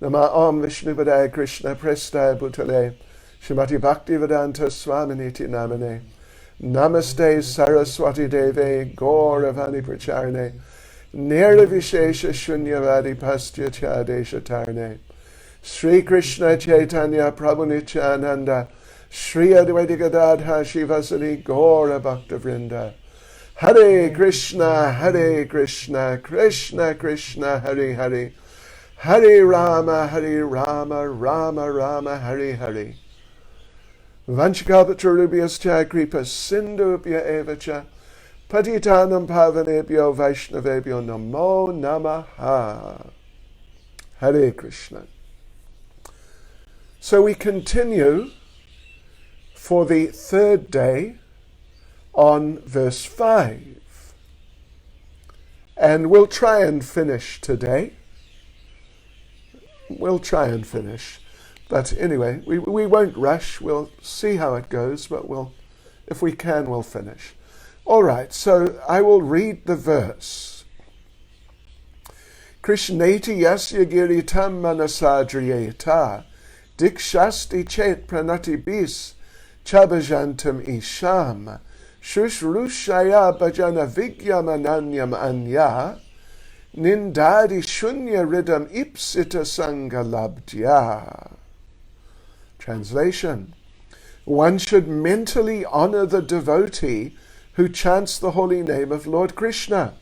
Nama Om Vishnu Padaya Krishna Prestaya Bhutale Shrimati Bhaktivedanta Swaminiti Namane Namaste Saraswati Deve Gauravani Pracharane Nirvishesha Shunyavadi Pastya Chadesha Tarne Sri Krishna Chaitanya Prabhu Nityananda Sri Advaita Gadadha Shivasani Gaura Bhakta Vrinda Hare Krishna, Krishna Krishna, Hare Hare, Hare Rama, Rama Rama, Hare Hare. Vanchakapatarubhyascha kripa sindhubhya evacha patitanam pavanebhyo vaishnavebhyo namo namaha. Hare Krishna. So we continue for the third day on verse 5. And we'll try and finish today. We'll try and finish. But anyway, we won't rush. We'll see how it goes, but if we can, we'll finish. All right, so I will read the verse. Krishneti yasya giritam manasadriyeta dikshasti chet pranati bis chabhajantam isham shushrushaya bhajana vigyamananyam anya nindadi shunya ridam ipsita sangalabdhya. Translation. One should mentally honor the devotee who chants the holy name of Lord Krishna.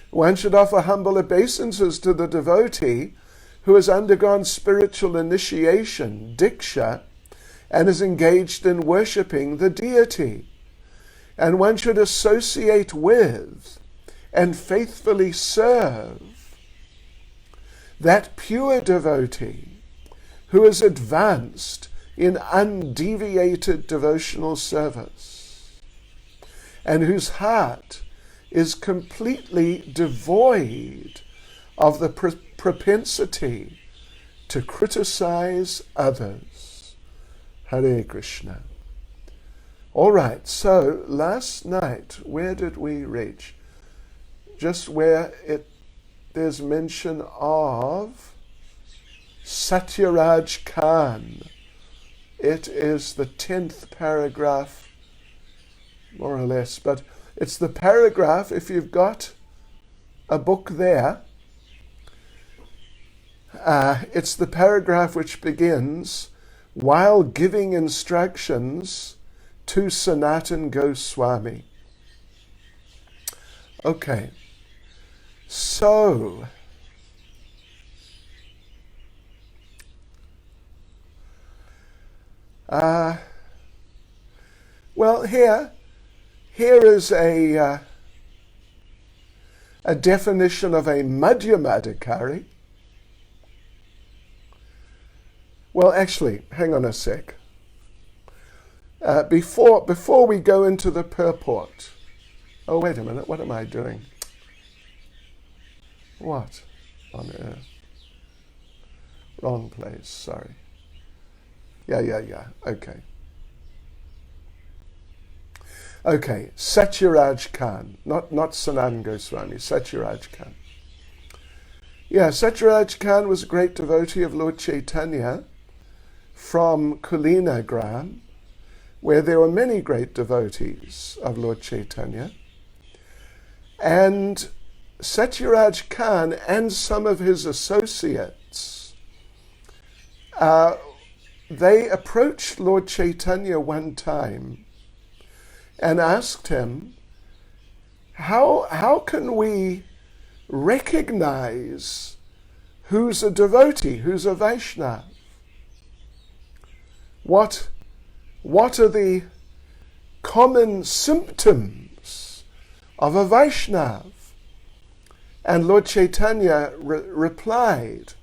One should offer humble obeisances to the devotee who has undergone spiritual initiation, diksha, and is engaged in worshipping the deity. And one should associate with and faithfully serve that pure devotee who is advanced in undeviated devotional service and whose heart is completely devoid of the propensity to criticize others. Hare Krishna. All right, so last night, where did we reach? Just where there's mention of Satyaraj Khan. It is the 10th paragraph, more or less, but it's the paragraph, if you've got a book there, it's the paragraph which begins, while giving instructions to Sanatan Goswami. Okay, so well, here is a definition of a Madhyamadikari. Well, actually, hang on a sec. Before we go into the purport. Oh, wait a minute. What am I doing? What on earth? Wrong place. Sorry. Yeah. Okay. Satyaraj Khan, not Sanatan Goswami. Satyaraj Khan. Yeah, Satyaraj Khan was a great devotee of Lord Chaitanya from Kulina Gram, where there were many great devotees of Lord Chaitanya. And Satyaraj Khan and some of his associates, they approached Lord Chaitanya one time and asked him, how can we recognize who's a devotee, who's a Vaishnava? What are the common symptoms of a Vaishnava? And Lord Chaitanya replied,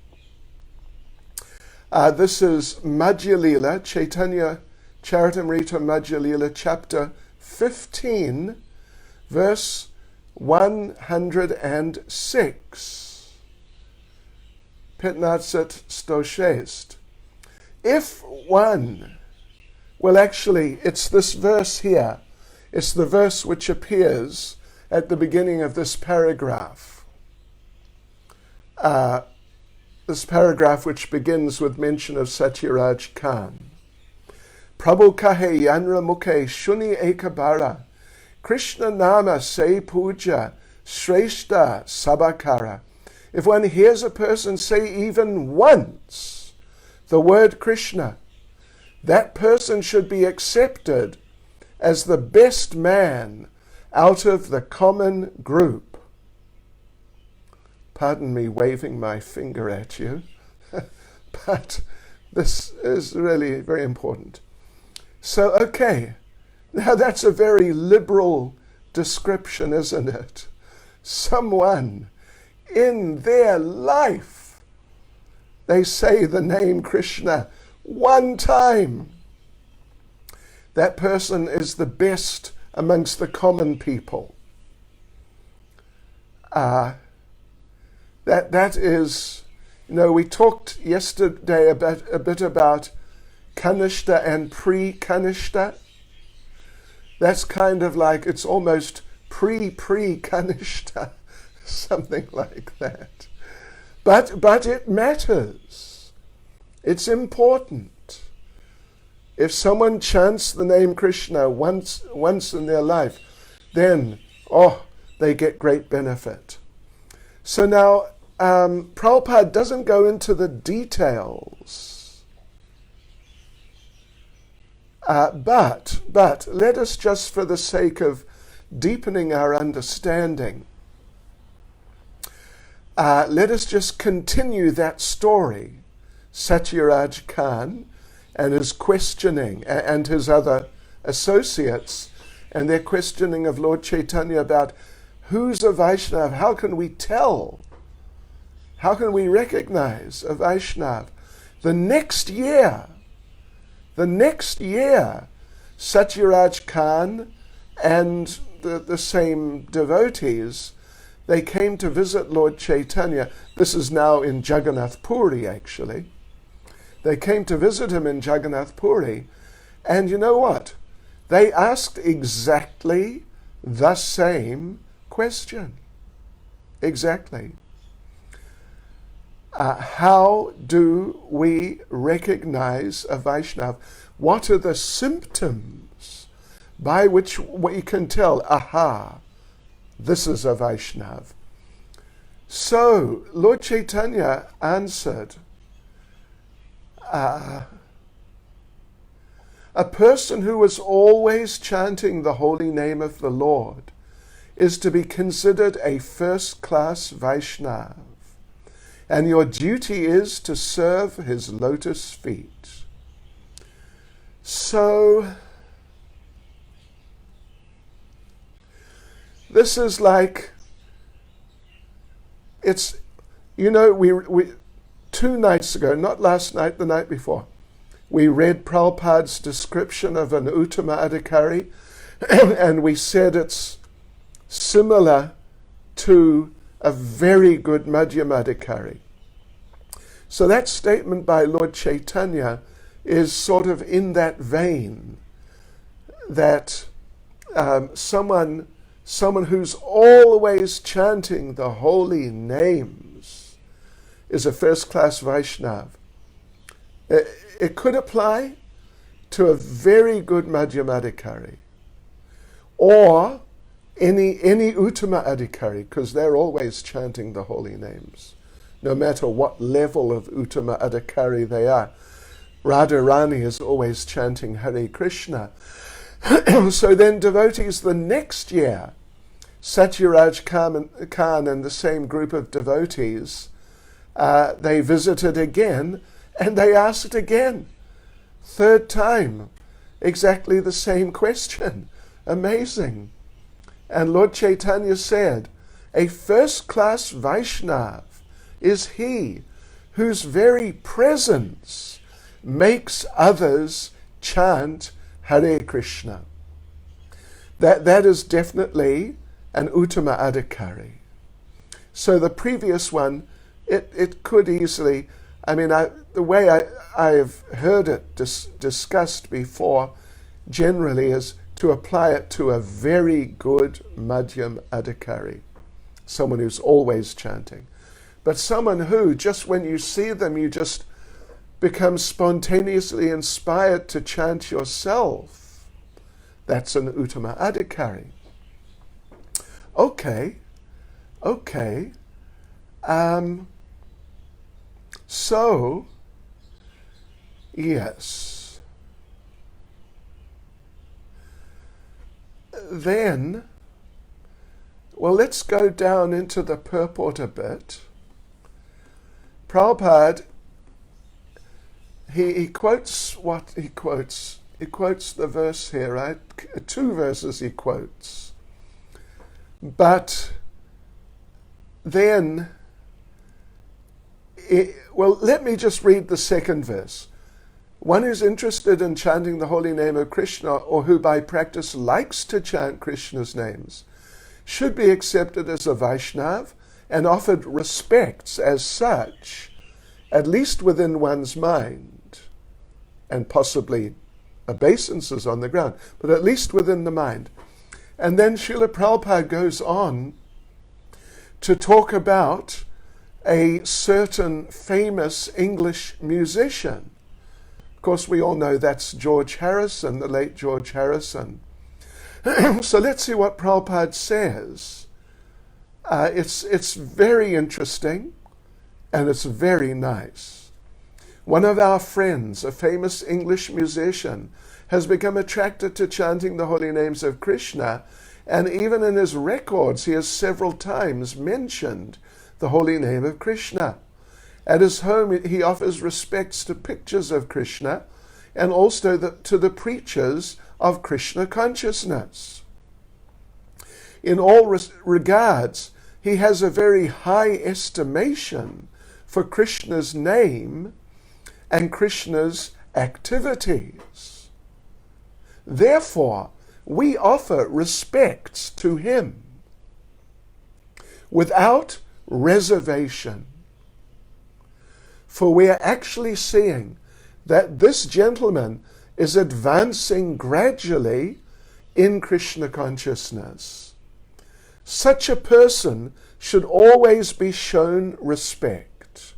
this is Madhya Lila, Chaitanya Charitamrita Madhya Lila, chapter 15, verse 106. Pitnatsat stoshest. If one, well, actually, it's this verse here. It's the verse which appears at the beginning of this paragraph. this paragraph which begins with mention of Satyaraj Khan. Prabhu kahe yanra mukhe shuni ekabara, Krishna nama se puja, shreshta sabakara. If one hears a person say even once the word Krishna, that person should be accepted as the best man out of the common group. Pardon me waving my finger at you, but this is really very important. So, okay, now that's a very liberal description, isn't it? Someone in their life, they say the name Krishna one time. That person is the best amongst the common people. That is, we talked yesterday a bit about Kanishta and pre-Kanishta. That's kind of like, it's almost pre-Kanishta, something like that. But it matters. It's important. If someone chants the name Krishna once in their life, then, they get great benefit. So now, Prabhupada doesn't go into the details. But let us just, for the sake of deepening our understanding, let us just continue that story, Satyaraj Khan and his questioning, and his other associates, and their questioning of Lord Chaitanya about who's a Vaishnava, how can we tell? How can we recognize a Vaishnava? The next year, Satyaraj Khan and the same devotees, they came to visit Lord Chaitanya. This is now in Jagannath Puri, actually. They came to visit him in Jagannath Puri, and you know what? They asked exactly the same question. Exactly. How do we recognize a Vaishnava? What are the symptoms by which we can tell, this is a Vaishnava? So, Lord Chaitanya answered, a person who is always chanting the holy name of the Lord is to be considered a first-class Vaishnava, and your duty is to serve his lotus feet. So, this is like, it's, we 2 nights ago, not last night, the night before, we read Prabhupada's description of an Uttama Adhikari, and we said it's similar to a very good Madhyama Adhikari. So that statement by Lord Chaitanya is sort of in that vein, that someone who's always chanting the holy names is a first-class Vaishnava. It could apply to a very good Madhyama Adhikari, or any Uttama Adhikari, because they're always chanting the holy names, no matter what level of Uttama Adhikari they are. Radharani is always chanting Hare Krishna. So then devotees the next year, Satyaraj Khan and the same group of devotees, they visited again, and they asked again, 3rd time, exactly the same question. Amazing. And Lord Chaitanya said, a first-class Vaishnava is he whose very presence makes others chant Hare Krishna. That is definitely an Uttama Adhikari. So the previous one, it could easily, the way I've heard it discussed before generally is to apply it to a very good Madhyam Adhikari, someone who's always chanting. but someone who, just when you see them, you just become spontaneously inspired to chant yourself. That's an Uttama Adhikari. Okay. So, yes. Then, well, let's go down into the purport a bit. Prabhupada, he quotes what he quotes. He quotes the verse here, right? 2 verses he quotes. But then, well, let me just read the second verse. One who's interested in chanting the holy name of Krishna, or who by practice likes to chant Krishna's names, should be accepted as a Vaishnava and offered respects as such, at least within one's mind, and possibly obeisances on the ground, but at least within the mind. And then Srila Prabhupada goes on to talk about a certain famous English musician. Of course, we all know that's George Harrison, the late George Harrison. So let's see what Prabhupada says. It's very interesting, and it's very nice. One of our friends, a famous English musician, has become attracted to chanting the holy names of Krishna, and even in his records he has several times mentioned the holy name of Krishna. At his home he offers respects to pictures of Krishna and also to the preachers of Krishna consciousness. In all regards, he has a very high estimation for Krishna's name and Krishna's activities. Therefore, we offer respects to him without reservation. For we are actually seeing that this gentleman is advancing gradually in Krishna consciousness. Such a person should always be shown respect.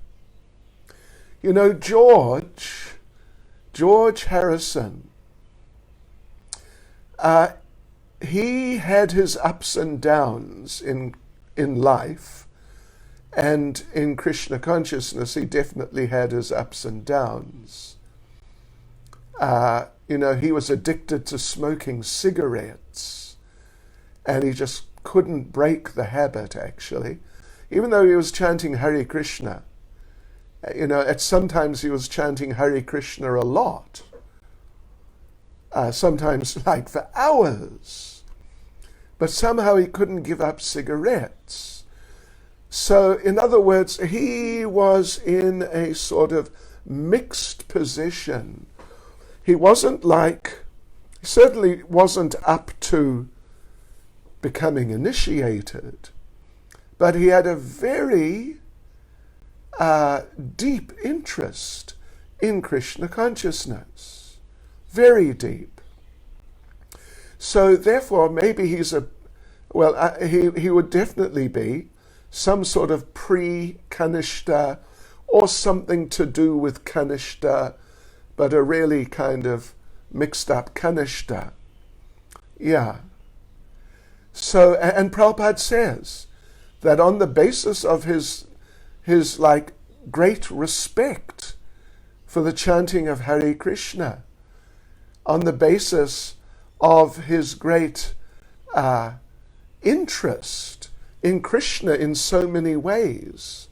You know, George Harrison, he had his ups and downs in life, and in Krishna consciousness he definitely had his ups and downs. He was addicted to smoking cigarettes, and he just couldn't break the habit, actually. Even though he was chanting Hare Krishna, sometimes he was chanting Hare Krishna a lot. Sometimes like for hours. But somehow he couldn't give up cigarettes. So, in other words, he was in a sort of mixed position. He certainly wasn't up to becoming initiated, but he had a very deep interest in Krishna consciousness. Very deep. So therefore, maybe he would definitely be some sort of pre-Kanishta or something to do with Kanishta, but a really kind of mixed up Kanishta. Yeah. So, and Prabhupada says that on the basis of his great respect for the chanting of Hare Krishna, on the basis of his great interest in Krishna in so many ways,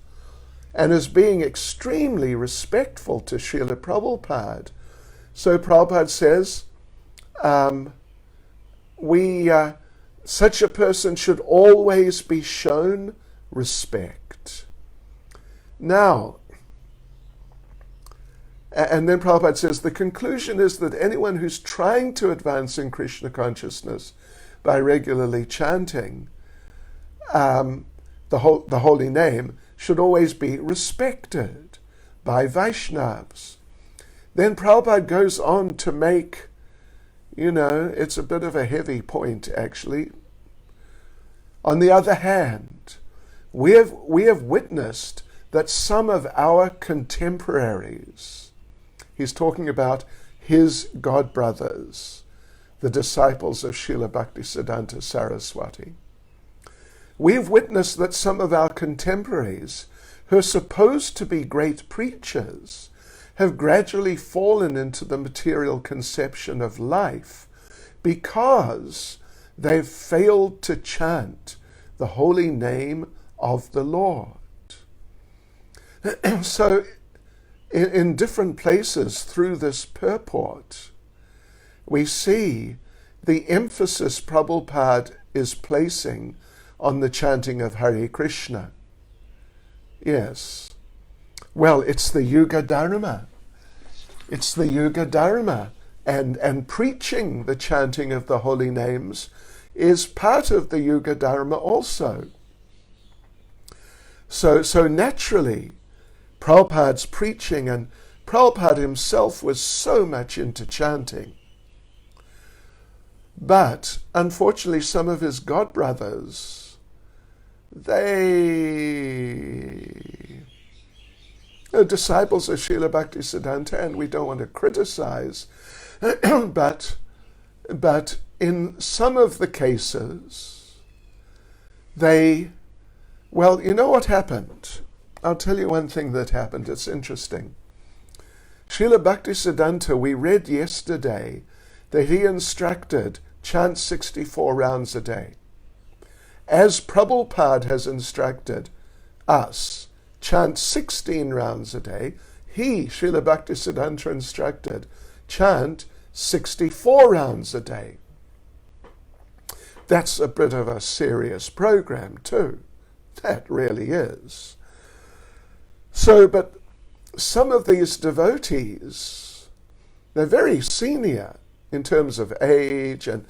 and as being extremely respectful to Srila Prabhupada. So Prabhupada says, such a person should always be shown respect. Now, and then Prabhupada says, the conclusion is that anyone who's trying to advance in Krishna consciousness by regularly chanting the holy name should always be respected by Vaishnavas. Then Prabhupada goes on to make, it's a bit of a heavy point actually. On the other hand, we have witnessed that some of our contemporaries, he's talking about his god brothers, the disciples of Srila Bhaktisiddhanta Saraswati. We've witnessed that some of our contemporaries, who are supposed to be great preachers, have gradually fallen into the material conception of life because they've failed to chant the holy name of the Lord. So in different places through this purport, we see the emphasis Prabhupada is placing on the chanting of Hare Krishna. Yes. Well, it's the Yuga Dharma. It's the Yuga Dharma. And preaching the chanting of the holy names is part of the Yuga Dharma also. So naturally, Prabhupada's preaching, and Prabhupada himself was so much into chanting. But unfortunately, some of his godbrothers, they are disciples of Srila Bhaktisiddhanta, and we don't want to criticize, but in some of the cases, well, you know what happened? I'll tell you one thing that happened. It's interesting. Srila Bhaktisiddhanta, we read yesterday that he instructed chant 64 rounds a day. As Prabhupada has instructed us, chant 16 rounds a day, he, Srila Bhaktisiddhanta, instructed chant 64 rounds a day. That's a bit of a serious program too. That really is. So, but some of these devotees, they're very senior in terms of age, and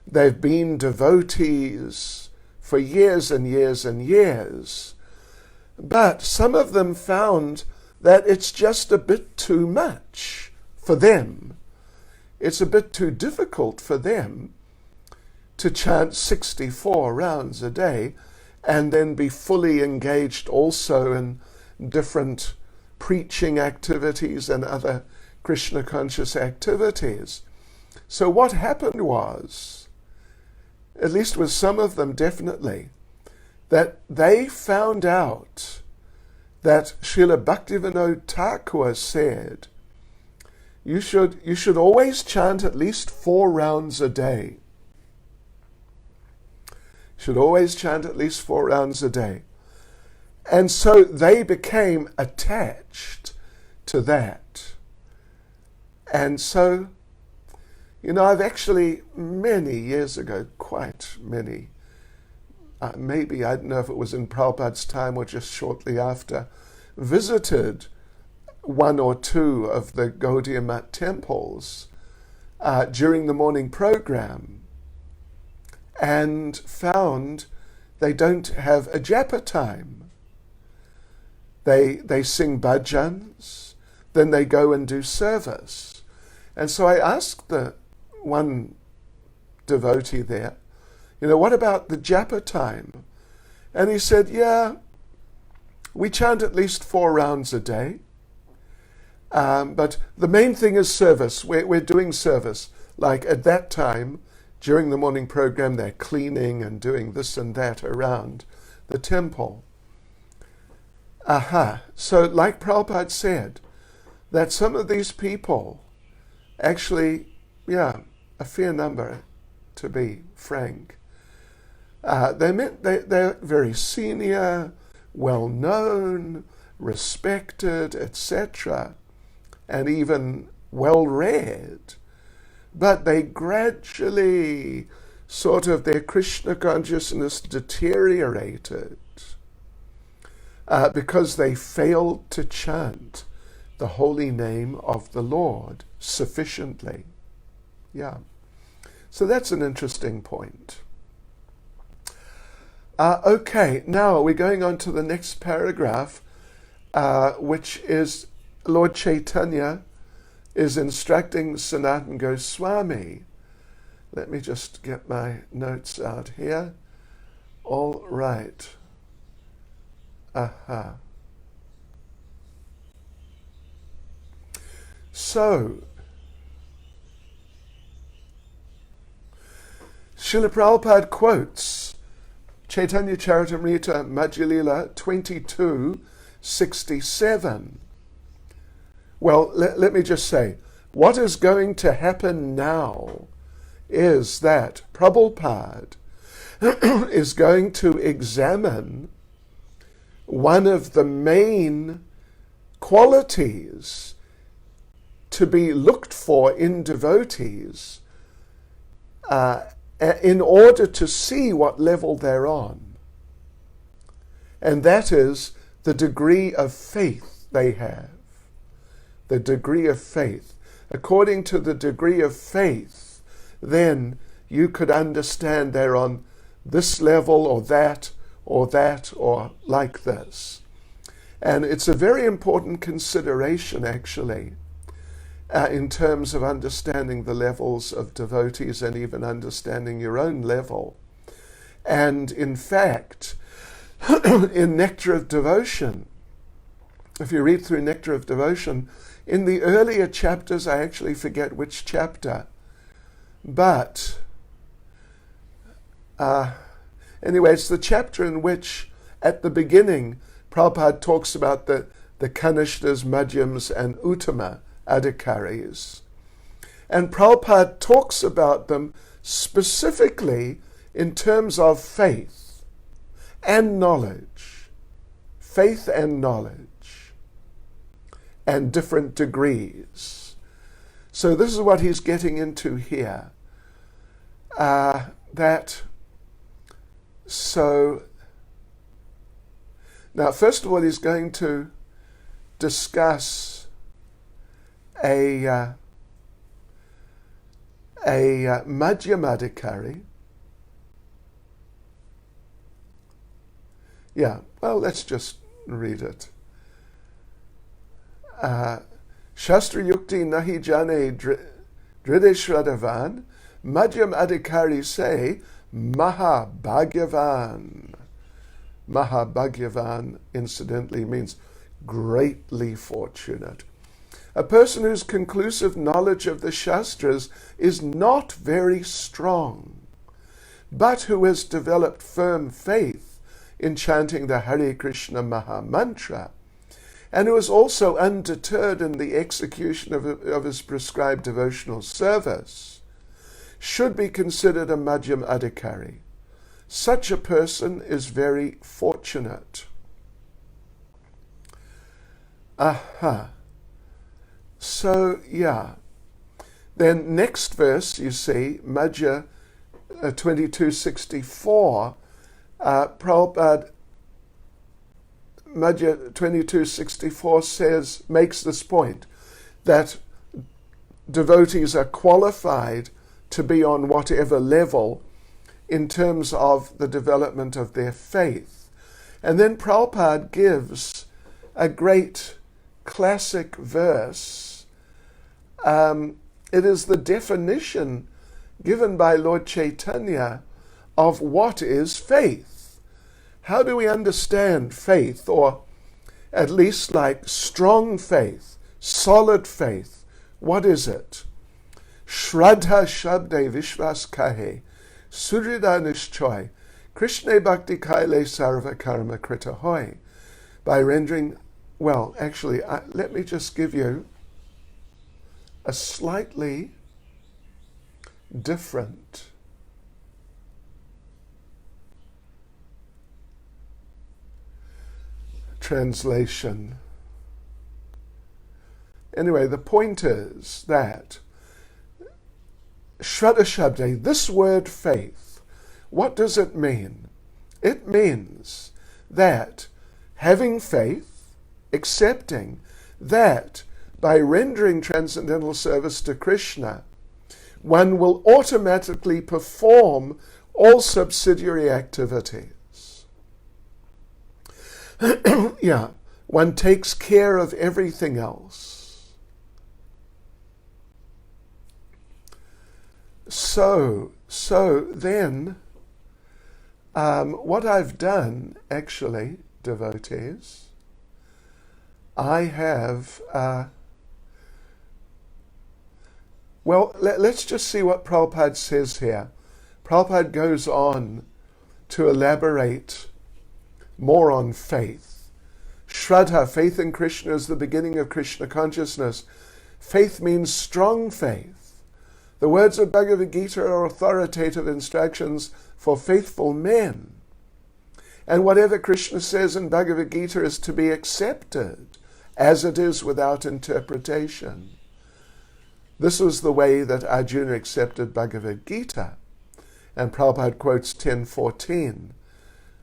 they've been devotees for years and years and years. But some of them found that it's just a bit too much for them. It's a bit too difficult for them to chant 64 rounds a day and then be fully engaged also in different preaching activities and other Krishna conscious activities. So what happened was, at least with some of them definitely, that they found out that Srila Bhaktivinoda Thakur said, you should always chant at least 4 rounds a day. Should always chant at least 4 rounds a day. And so they became attached to that. And so, I've actually many years ago, quite many, maybe, I don't know if it was in Prabhupada's time or just shortly after, visited 1 or 2 of the Gaudiya Math temples during the morning program and found they don't have a japa time. They sing bhajans, then they go and do service. And so I asked the one devotee there, what about the japa time? And he said, yeah, we chant at least 4 rounds a day. But the main thing is service. We're doing service. Like at that time, during the morning program, they're cleaning and doing this and that around the temple. So like Prabhupada said, that some of these people, actually, a fair number, to be frank, they're very senior, well-known, respected, etc., and even well-read, but they gradually their Krishna consciousness deteriorated because they failed to chant the holy name of the Lord sufficiently. So that's an interesting point. Okay, now we're going on to the next paragraph, which is Lord Chaitanya is instructing Sanatana Goswami. Let me just get my notes out here. All right. So, Srila Prabhupada quotes Chaitanya Charitamrita Madhya Lila 22:67. Well, let me just say, what is going to happen now is that Prabhupada is going to examine one of the main qualities to be looked for in devotees in order to see what level they're on. And that is the degree of faith they have. The degree of faith. According to the degree of faith, then you could understand they're on this level or that or like this. And it's a very important consideration, actually, in terms of understanding the levels of devotees and even understanding your own level. And in fact, in Nectar of Devotion, if you read through Nectar of Devotion, in the earlier chapters, I actually forget which chapter, but anyway, it's the chapter in which, at the beginning, Prabhupada talks about the Kanishtas, Madhyams, and Uttama Adhikaris. And Prabhupada talks about them specifically in terms of faith and knowledge. Faith and knowledge. And different degrees. So this is what he's getting into here. Now, first of all, he's going to discuss a Madhyamadikari. Yeah, well, let's just read it. Shastra Yukti Nahi Jane Drideshwadavan, Madhyam Adhikari say Mahabhagyavan. Mahabhagyavan, incidentally, means greatly fortunate. A person whose conclusive knowledge of the Shastras is not very strong, but who has developed firm faith in chanting the Hare Krishna Maha Mantra, and who is also undeterred in the execution of his prescribed devotional service, should be considered a Madhyam Adhikari. Such a person is very fortunate. So, yeah. Then next verse, you see, Madhya 2264, Prabhupada, Madhya 2264 makes this point, that devotees are qualified to be on whatever level in terms of the development of their faith. And then Prabhupada gives a great classic verse. It is the definition given by Lord Chaitanya of what is faith. How do we understand faith, or at least like strong faith, solid faith? What is it? Shraddha Shabde Vishwas Kahe, Surida Nishchoy, Krishna Bhakti Kaile Sarva Karma Krita Hoy. By rendering, well, actually, let me just give you a slightly different translation. Anyway, the point is that Shraddha Shabde, this word faith, what does it mean? It means that having faith, accepting that by rendering transcendental service to Krishna, one will automatically perform all subsidiary activities. Yeah, one takes care of everything else. So then, what I've done, actually, devotees. I have, let's just see what Prabhupada says here. Prabhupada goes on to elaborate more on faith. Shraddha, faith in Krishna, is the beginning of Krishna consciousness. Faith means strong faith. The words of Bhagavad Gita are authoritative instructions for faithful men. And whatever Krishna says in Bhagavad Gita is to be accepted as it is without interpretation. This was the way that Arjuna accepted Bhagavad Gita. And Prabhupada quotes 10:14.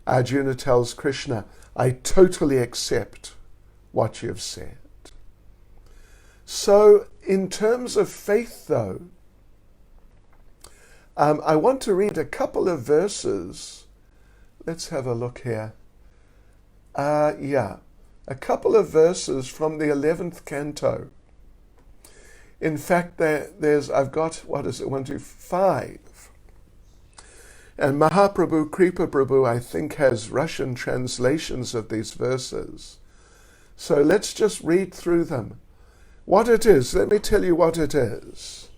Arjuna tells Krishna, I totally accept what you've said. So in terms of faith, though, I want to read a couple of verses. Let's have a look here. A couple of verses from the 11th canto. In fact, I've got, 5. And Mahaprabhu, Kripa Prabhu, I think, has Russian translations of these verses. So let's just read through them. What it is, let me tell you what it is.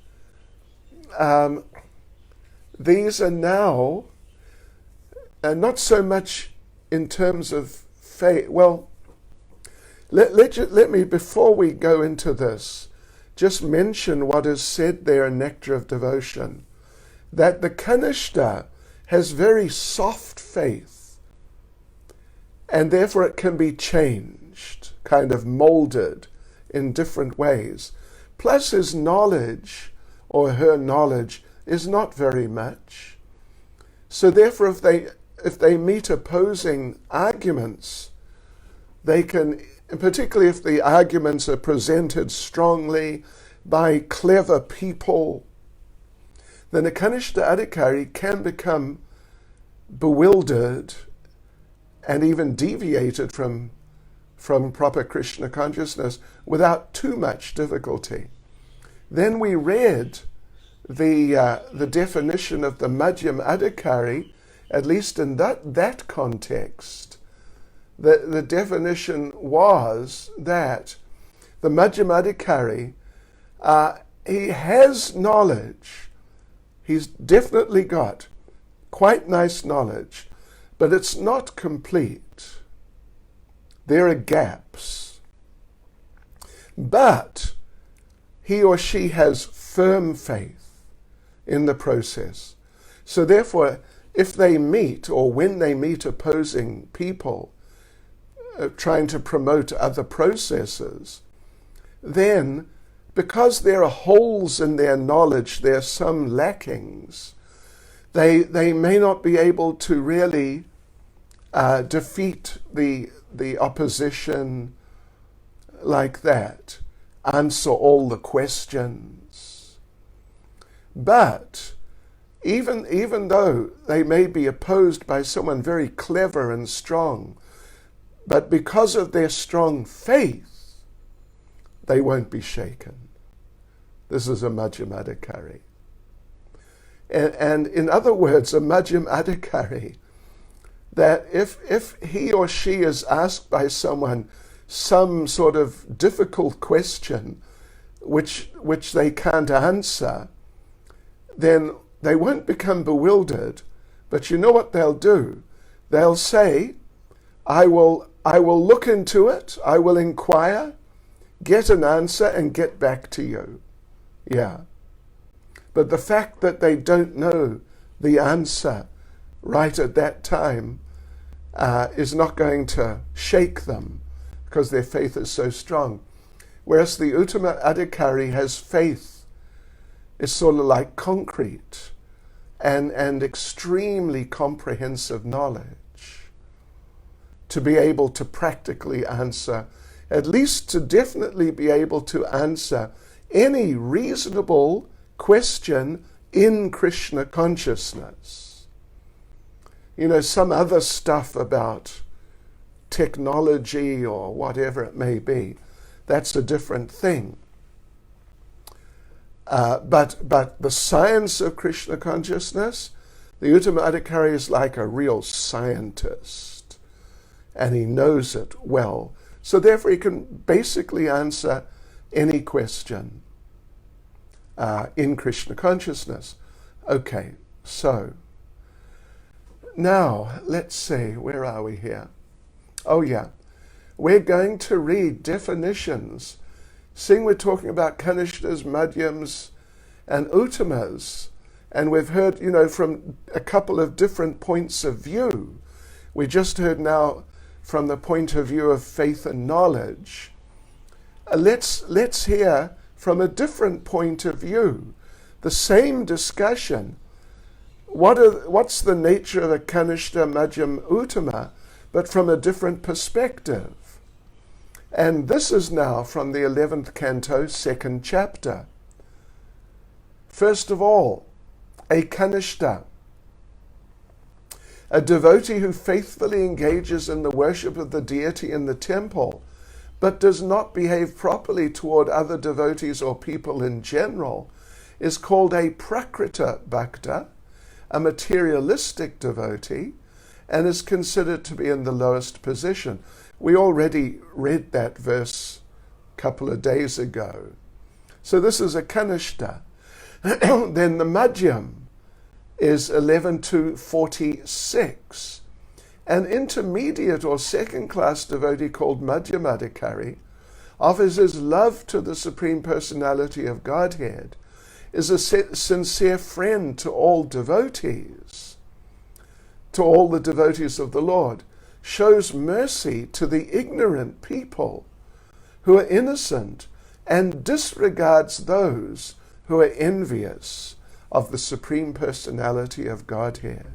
These are now, not so much in terms of faith. Well, let me, before we go into this, just mention what is said there in Nectar of Devotion, that the Kanishta has very soft faith, and therefore it can be changed, kind of molded in different ways. Plus his knowledge, or her knowledge, is not very much. So therefore if they meet opposing arguments, they can, particularly if the arguments are presented strongly by clever people, then a Kanishta Adhikari can become bewildered and even deviated from proper Krishna consciousness without too much difficulty. Then we read the definition of the Madhyam Adhikari, at least in that context. The definition was that the Madhyam Adhikari, he has knowledge. He's definitely got quite nice knowledge, but it's not complete. There are gaps. But he or she has firm faith in the process. So therefore, if they meet, or when they meet opposing people trying to promote other processes, then because there are holes in their knowledge, there are some lackings, they may not be able to really defeat the opposition like that, answer all the questions. But even though they may be opposed by someone very clever and strong, but because of their strong faith, they won't be shaken. This is a Madhyam Adhikari. And in other words, a Madhyam Adhikari, that if he or she is asked by someone some sort of difficult question which they can't answer, then they won't become bewildered. But you know what they'll do? They'll say, I will look into it, I will inquire, get an answer, and get back to you. Yeah. But the fact that they don't know the answer right at that time is not going to shake them, because their faith is so strong. Whereas the Uttama Adhikari has faith, is sort of like concrete and extremely comprehensive knowledge to be able to practically answer, at least to definitely be able to answer any reasonable question in Krishna consciousness. You know, some other stuff about technology or whatever it may be, that's a different thing. But the science of Krishna consciousness, the Uttama Adhikari is like a real scientist. and he knows it well. So therefore he can basically answer any question in Krishna consciousness. Okay, so now let's see, where are we here? Oh yeah, we're going to read definitions. Seeing we're talking about Kanishtas, Madhyams, and Uttamas, and we've heard, from a couple of different points of view. We just heard now from the point of view of faith and knowledge. Let's hear from a different point of view. The same discussion. What's the nature of a Kanishta, Madhyam, Uttama, but from a different perspective? And this is now from the 11th canto, 2nd chapter. First of all, a Kanishta, a devotee who faithfully engages in the worship of the deity in the temple, but does not behave properly toward other devotees or people in general, is called a Prakrita Bhakta, a materialistic devotee, and is considered to be in the lowest position. We already read that verse a couple of days ago. So this is a Kanishta. Then the Madhyam is 11 to 46. An intermediate or second-class devotee called Madhyamadikari offers his love to the Supreme Personality of Godhead, is a sincere friend to all devotees, to all the devotees of the Lord, shows mercy to the ignorant people who are innocent, and disregards those who are envious of the Supreme Personality of Godhead.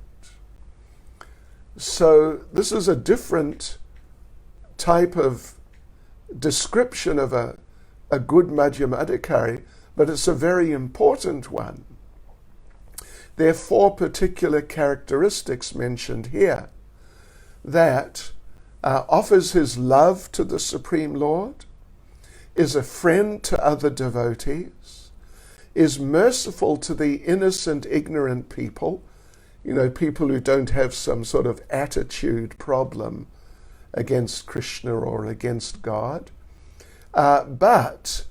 So this is a different type of description of a good Madhyamadikari, but it's a very important one. There are 4 particular characteristics mentioned here. That offers his love to the Supreme Lord, is a friend to other devotees, is merciful to the innocent, ignorant people, people who don't have some sort of attitude problem against Krishna or against God, but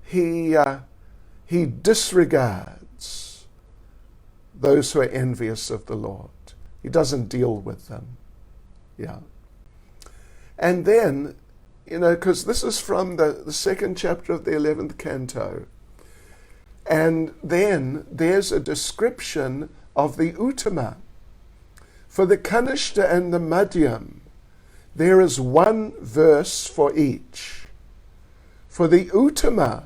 he disregards those who are envious of the Lord. He doesn't deal with them. Yeah. And then, because this is from the 2nd chapter of the 11th canto, and then there's a description of the Uttama. For the Kanishta and the Madhyam, there is 1 verse for each. For the Uttama,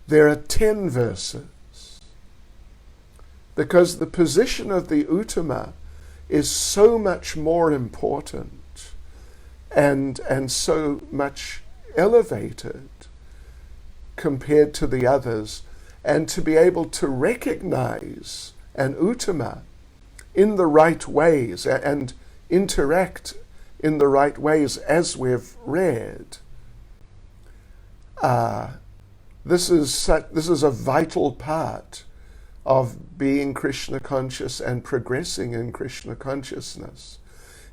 there are 10 verses. Because the position of the Uttama is so much more important and so much elevated compared to the others, and to be able to recognize an Uttama in the right ways and interact in the right ways as we've read. This is a vital part of being Krishna conscious and progressing in Krishna consciousness.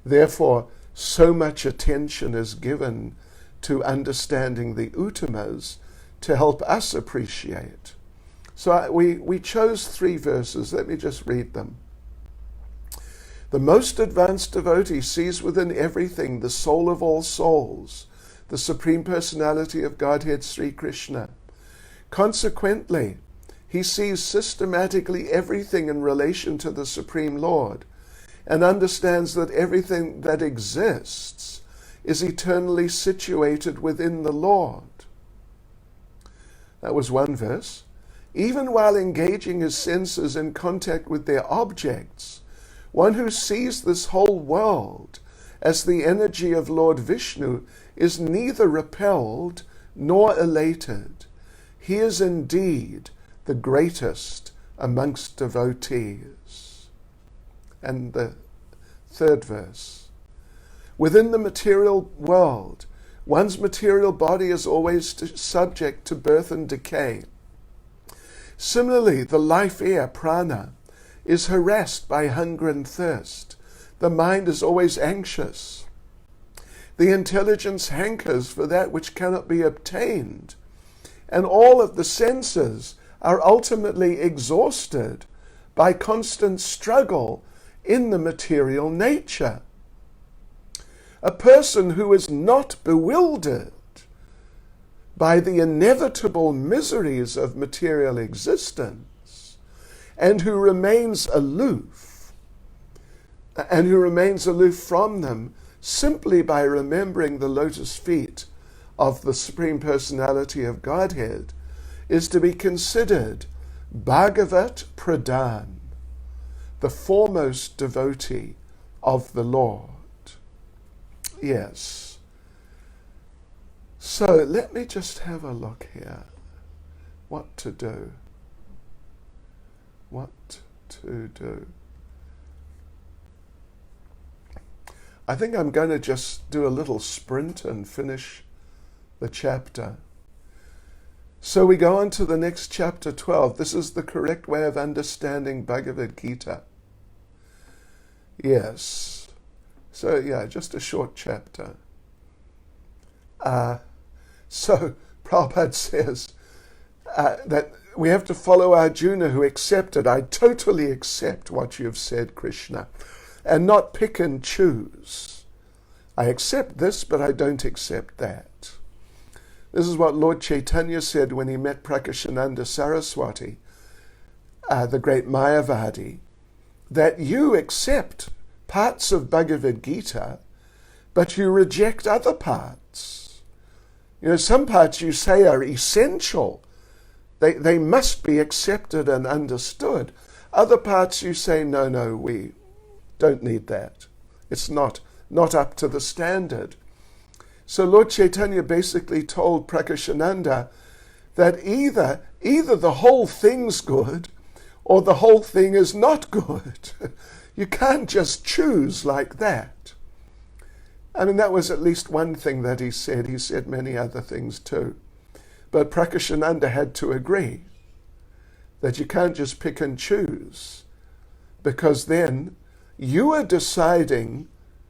Therefore, so much attention is given to understanding the Uttamas to help us appreciate. So we chose 3 verses. Let me just read them. The most advanced devotee sees within everything the soul of all souls, the Supreme Personality of Godhead, Sri Krishna. Consequently, he sees systematically everything in relation to the Supreme Lord, and understands that everything that exists is eternally situated within the Lord. That was 1 verse. Even while engaging his senses in contact with their objects, one who sees this whole world as the energy of Lord Vishnu is neither repelled nor elated. He is indeed the greatest amongst devotees. And the 3rd verse. Within the material world, one's material body is always subject to birth and decay. Similarly, the life air, prana, is harassed by hunger and thirst. The mind is always anxious. the intelligence hankers for that which cannot be obtained, and all of the senses are ultimately exhausted by constant struggle in the material nature. A person who is not bewildered by the inevitable miseries of material existence, and who remains aloof from them simply by remembering the lotus feet of the Supreme Personality of Godhead, is to be considered Bhagavat Pradhan, the foremost devotee of the Lord. Yes. So let me just have a look here. What to do? What to do? I think I'm going to just do a little sprint and finish the chapter. So we go on to the next chapter 12. This is the correct way of understanding Bhagavad Gita. Yes. So yeah, just a short chapter. So Prabhupada says that we have to follow Arjuna, who accepted, I totally accept what you've said, Krishna, and not pick and choose. I accept this, but I don't accept that. This is what Lord Chaitanya said when he met Prakashananda Saraswati, the great Mayavadi, that you accept parts of Bhagavad Gita, but you reject other parts. You know, some parts you say are essential. They must be accepted and understood. Other parts you say, no, we don't need that. It's not up to the standard. So Lord Chaitanya basically told Prakashananda that either the whole thing's good or the whole thing is not good. You can't just choose like that. I mean, that was at least one thing that he said. He said many other things too. But Prakashananda had to agree that you can't just pick and choose, because then you are deciding,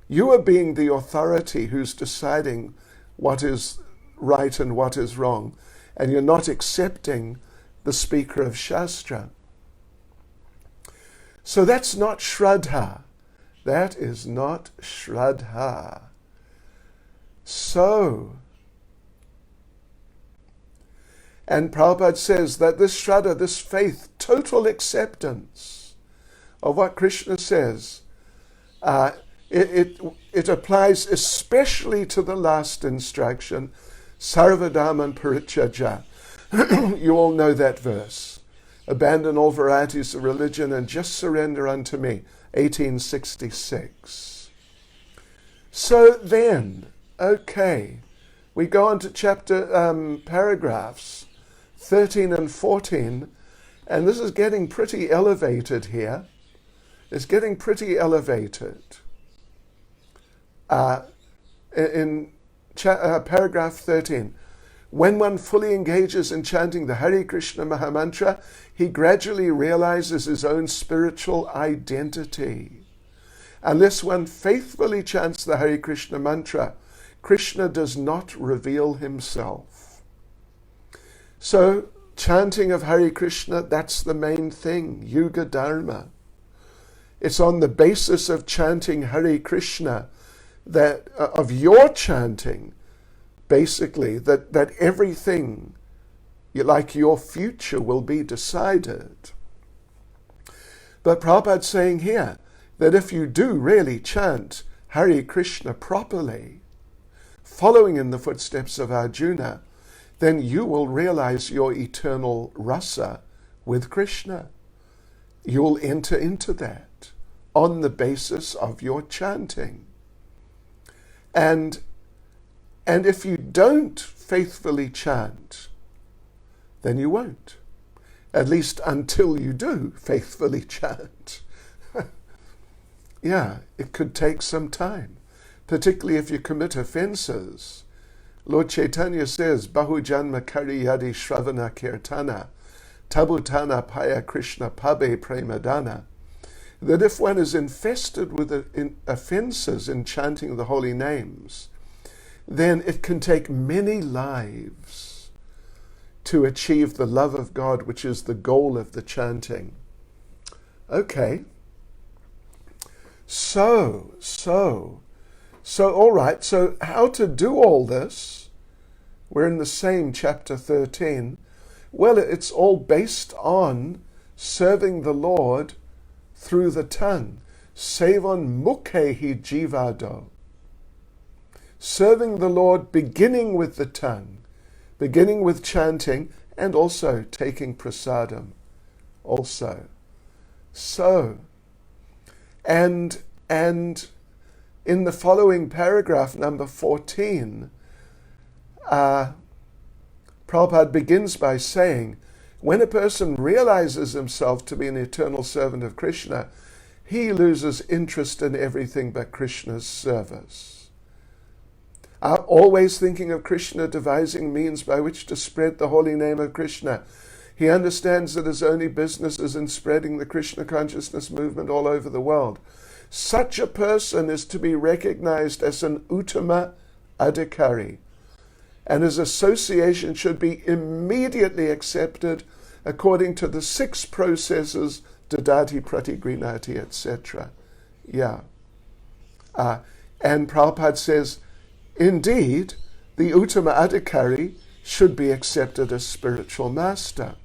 you are being the authority who's deciding what is right and what is wrong, and you're not accepting the speaker of Shastra. So that's not Shraddha. That is not Shraddha. So, and Prabhupada says that this Shraddha, this faith, total acceptance of what Krishna says, it applies especially to the last instruction, Sarvadharman Parityajya. You all know that verse. Abandon all varieties of religion and just surrender unto me. 1866. So then, okay, we go on to chapter paragraphs 13 and 14, and this is getting pretty elevated here. It's getting pretty elevated. In paragraph 13, when one fully engages in chanting the Hare Krishna Mahamantra, he gradually realizes his own spiritual identity. Unless one faithfully chants the Hare Krishna mantra, Krishna does not reveal himself. So, chanting of Hare Krishna, that's the main thing, Yuga Dharma. It's on the basis of chanting Hare Krishna, that of your chanting, basically, that everything, like your future, will be decided. But Prabhupada's saying here that if you do really chant Hare Krishna properly, following in the footsteps of Arjuna, then you will realize your eternal rasa with Krishna. You will enter into that on the basis of your chanting. And if you don't faithfully chant, then you won't. At least until you do faithfully chant. Yeah, it could take some time, particularly if you commit offenses. Lord Chaitanya says, Bahu janma kari yadi shravana kirtana, tabutana paya Krishna pabe premadana. That if one is infested with offenses in chanting the holy names, then it can take many lives to achieve the love of God, which is the goal of the chanting. Okay. So, all right, so how to do all this? We're in the same chapter 13. Well, it's all based on serving the Lord through the tongue. Sevon mukhehi jivado. Serving the Lord beginning with the tongue, beginning with chanting, and also taking prasadam also. So, and in the following paragraph, number 14, Prabhupada begins by saying, when a person realizes himself to be an eternal servant of Krishna, he loses interest in everything but Krishna's service. Always thinking of Krishna, devising means by which to spread the holy name of Krishna. He understands that his only business is in spreading the Krishna consciousness movement all over the world. Such a person is to be recognized as an uttama adhikari, and his association should be immediately accepted according to the 6 processes, dadati, pratigrinati, etc. Yeah. And Prabhupada says, indeed, the uttama adhikari should be accepted as spiritual master.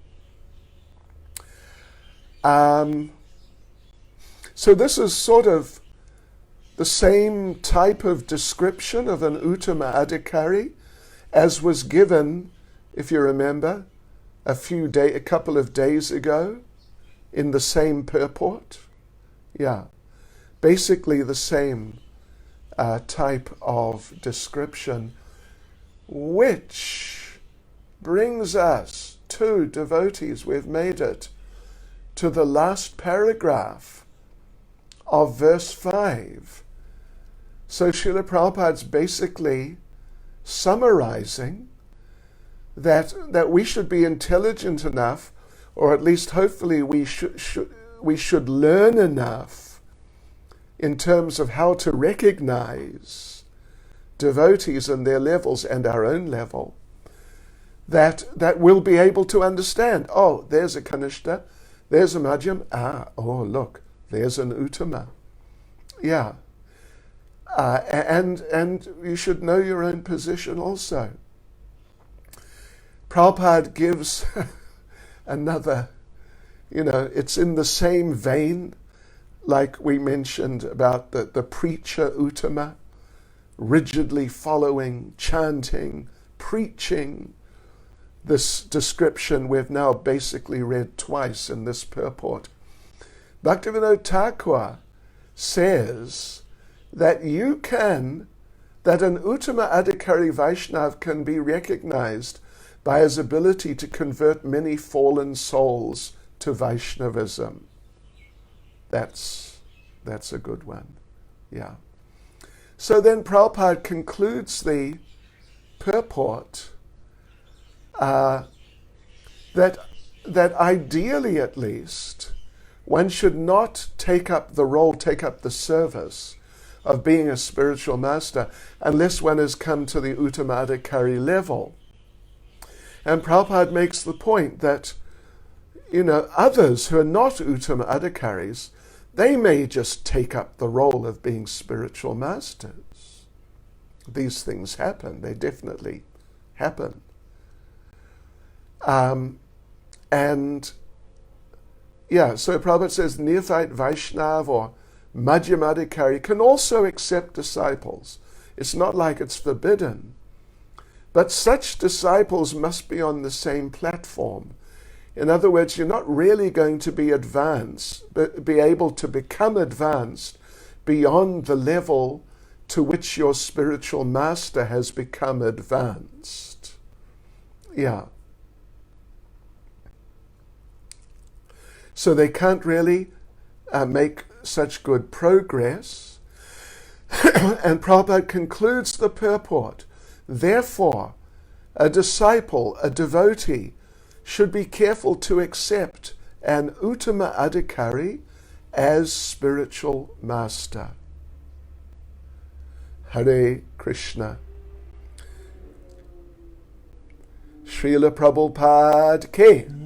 So this is sort of the same type of description of an uttama adhikari as was given, if you remember, a couple of days ago in the same purport. Yeah, basically the same type of description, which brings us to, devotees, we've made it to the last paragraph of verse 5. So Srila Prabhupada's basically summarizing that we should be intelligent enough, or at least hopefully we should learn enough in terms of how to recognize devotees and their levels and our own level, that we'll be able to understand, oh, there's a Kanishta, there's a Madhyam, look, there's an Uttama. Yeah. And you should know your own position also. Prabhupada gives another, it's in the same vein, like we mentioned about the preacher Uttama, rigidly following, chanting, preaching. This description we've now basically read twice in this purport. Bhaktivinoda Thakur says that an Uttama Adhikari Vaishnava can be recognized by his ability to convert many fallen souls to Vaishnavism. That's a good one. Yeah. So then Prabhupada concludes the purport that ideally at least, one should not take up the service of being a spiritual master unless one has come to the Uttama Adhikari level. And Prabhupada makes the point that, others who are not Uttama Adhikaris, they may just take up the role of being spiritual masters. These things happen. They definitely happen. So Prabhupada says neophyte Vaishnava or Madhyamadhikari can also accept disciples. It's not like it's forbidden. But such disciples must be on the same platform. In other words, you're not really going to be able to become advanced beyond the level to which your spiritual master has become advanced. Yeah. So they can't really make such good progress. And Prabhupada concludes the purport. Therefore, a disciple, a devotee, should be careful to accept an Uttama Adhikari as spiritual master. Hare Krishna. Srila Prabhupada ki.